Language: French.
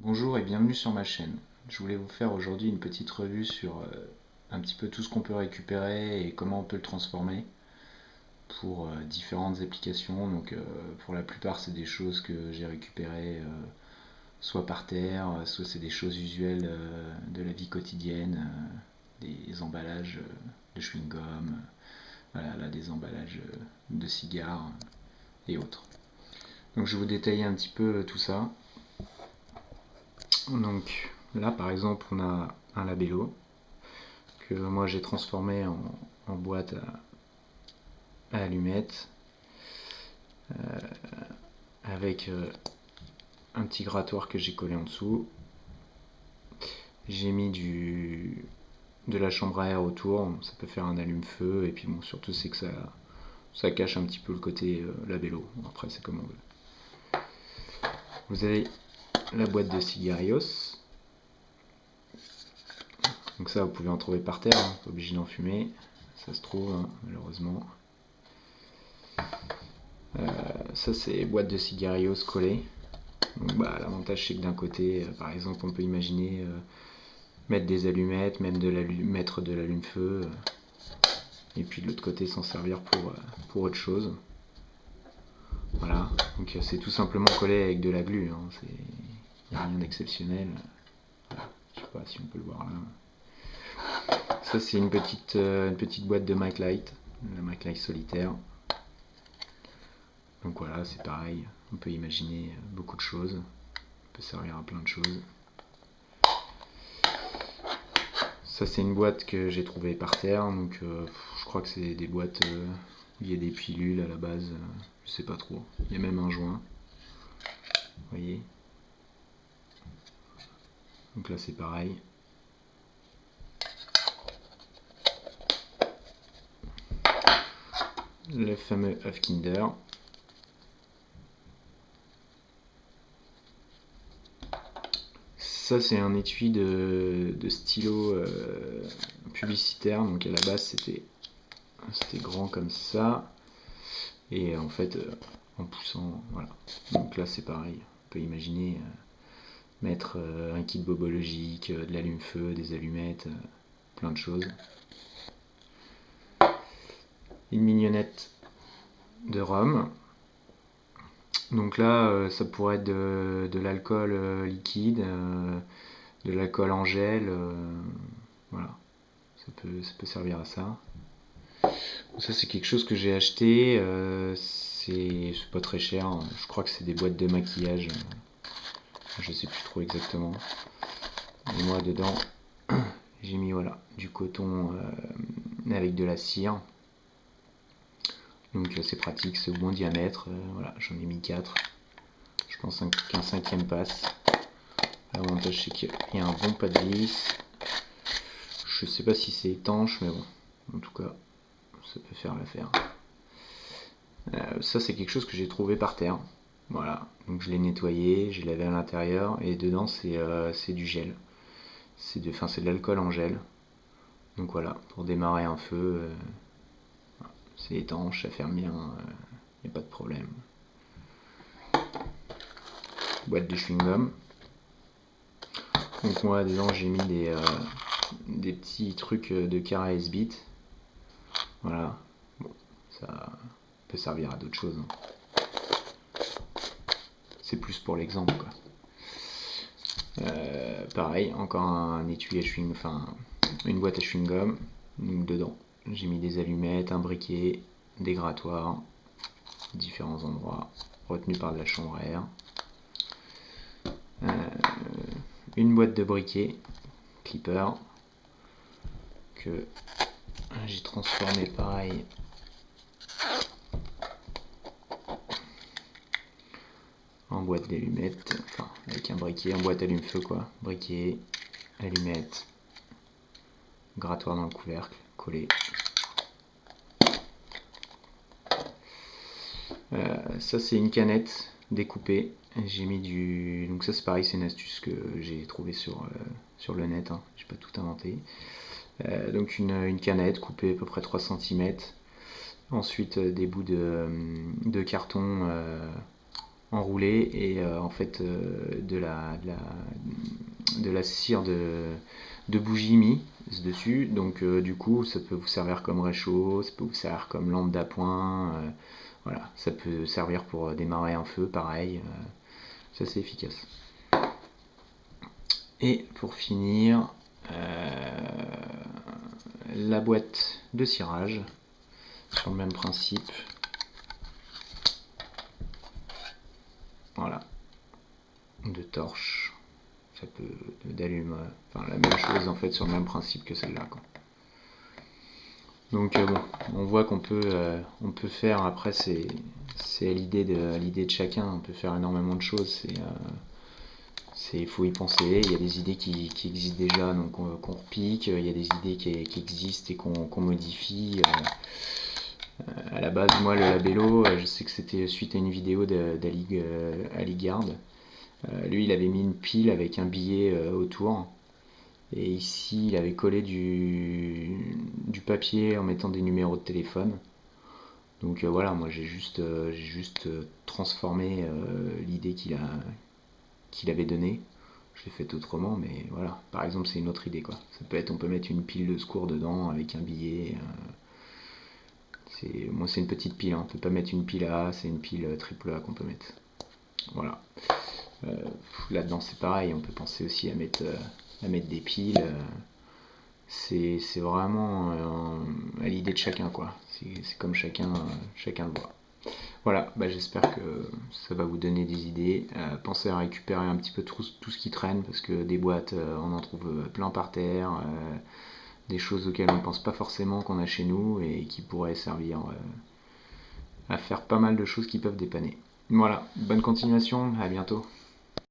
Bonjour et bienvenue sur ma chaîne. Je voulais vous faire aujourd'hui une petite revue sur un petit peu tout ce qu'on peut récupérer et comment on peut le transformer pour différentes applications. Donc pour la plupart c'est des choses que j'ai récupérées soit par terre, soit c'est des choses usuelles de la vie quotidienne, des emballages de chewing-gum, voilà, là, des emballages de cigares et autres. Donc je vais vous détailler un petit peu tout ça. Donc là par exemple on a un labello que moi j'ai transformé en boîte à allumettes avec un petit grattoir que j'ai collé en dessous. J'ai mis de la chambre à air autour, ça peut faire un allume-feu et puis bon surtout c'est que ça cache un petit peu le côté labello. Après c'est comme on veut. Vous avez la boîte de cigarios. Donc ça vous pouvez en trouver par terre, pas obligé d'en fumer, ça se trouve malheureusement. Ça c'est boîte de cigarios collée. Donc l'avantage c'est que d'un côté, par exemple on peut imaginer mettre des allumettes, même mettre de l'allume-feu, et puis de l'autre côté s'en servir pour autre chose. Voilà, donc c'est tout simplement collé avec de la glu, hein. Il n'y a rien d'exceptionnel. Voilà. Je sais pas si on peut le voir là. Ça c'est une petite boîte de Mike Light, la Mike Light solitaire. Donc voilà, c'est pareil, on peut imaginer beaucoup de choses, on peut servir à plein de choses. Ça c'est une boîte que j'ai trouvée par terre, donc je crois que c'est des boîtes où il y a des pilules à la base, je sais pas trop. Il y a même un joint, vous voyez. Donc là c'est pareil. Le fameux œuf Kinder. Ça c'est un étui de stylo publicitaire, donc à la base c'était grand comme ça, et en fait en poussant, voilà. Donc là c'est pareil, on peut imaginer mettre un kit bobologique, de l'allume-feu, des allumettes, plein de choses. Une mignonnette de rhum. Donc là, ça pourrait être de l'alcool liquide, de l'alcool en gel, voilà, ça peut servir à ça. Ça c'est quelque chose que j'ai acheté, c'est pas très cher, hein. Je crois que c'est des boîtes de maquillage, je sais plus trop exactement. Et moi dedans, j'ai mis voilà, du coton avec de la cire. Donc c'est pratique, c'est au bon diamètre, voilà, j'en ai mis 4. Je pense qu'un cinquième passe. L'avantage c'est qu'il y a un bon pas de vis. Je sais pas si c'est étanche, mais bon, en tout cas, ça peut faire l'affaire. Ça c'est quelque chose que j'ai trouvé par terre. Voilà, donc je l'ai nettoyé, j'ai lavé à l'intérieur, et dedans c'est du gel. C'est de l'alcool en gel. Donc voilà, pour démarrer un feu, c'est étanche, ça ferme bien, il n'y a pas de problème. Boîte de chewing-gum. Donc moi dedans j'ai mis des petits trucs de carré S-Bit. Voilà, bon, ça peut servir à d'autres choses, hein. C'est plus pour l'exemple quoi. Pareil, encore un étui à chewing, enfin une boîte à chewing-gum. Donc dedans j'ai mis des allumettes, un briquet, des grattoirs, différents endroits retenus par de la chambre à air. Une boîte de briquet clipper que j'ai transformé pareil en boîte d'allumettes, enfin avec un briquet, en boîte allume-feu quoi, briquet, allumettes, grattoir dans le couvercle, collé. Ça c'est une canette découpée, j'ai mis du... Donc ça c'est pareil, c'est une astuce que j'ai trouvée sur le net, hein. J'ai pas tout inventé. Donc une canette coupée à peu près 3 cm. Ensuite des bouts de carton enroulée et en fait de la cire de bougie mise dessus. Donc du coup ça peut vous servir comme réchaud, ça peut vous servir comme lampe d'appoint, voilà, ça peut servir pour démarrer un feu, pareil, ça c'est efficace. Et pour finir, la boîte de cirage, sur le même principe. Voilà, de torche, ça peut d'allume, enfin la même chose en fait sur le même principe que celle-là, quoi. Donc bon, on voit qu'on peut, on peut faire, après c'est à l'idée de chacun, on peut faire énormément de choses, il faut y penser, il y a des idées qui existent déjà, donc qu'on repique, il y a des idées qui existent et qu'on modifie. À la base, moi, le labello, je sais que c'était suite à une vidéo d'Ali Gard. Lui, il avait mis une pile avec un billet autour. Et ici, il avait collé du papier en mettant des numéros de téléphone. Donc voilà, moi j'ai juste transformé l'idée qu'il avait donnée. Je l'ai faite autrement, mais voilà. Par exemple, c'est une autre idée, quoi. Ça peut être, on peut mettre une pile de secours dedans avec un billet. Moi, c'est une petite pile, hein. On peut pas mettre une pile A, c'est une pile triple A qu'on peut mettre. Voilà. Là-dedans, c'est pareil. On peut penser aussi à mettre des piles. C'est vraiment à l'idée de chacun, quoi. C'est comme chacun le voit. Voilà, bah, j'espère que ça va vous donner des idées. Pensez à récupérer un petit peu tout ce qui traîne, parce que des boîtes, on en trouve plein par terre, des choses auxquelles on ne pense pas forcément qu'on a chez nous et qui pourraient servir à faire pas mal de choses qui peuvent dépanner. Voilà, bonne continuation, à bientôt.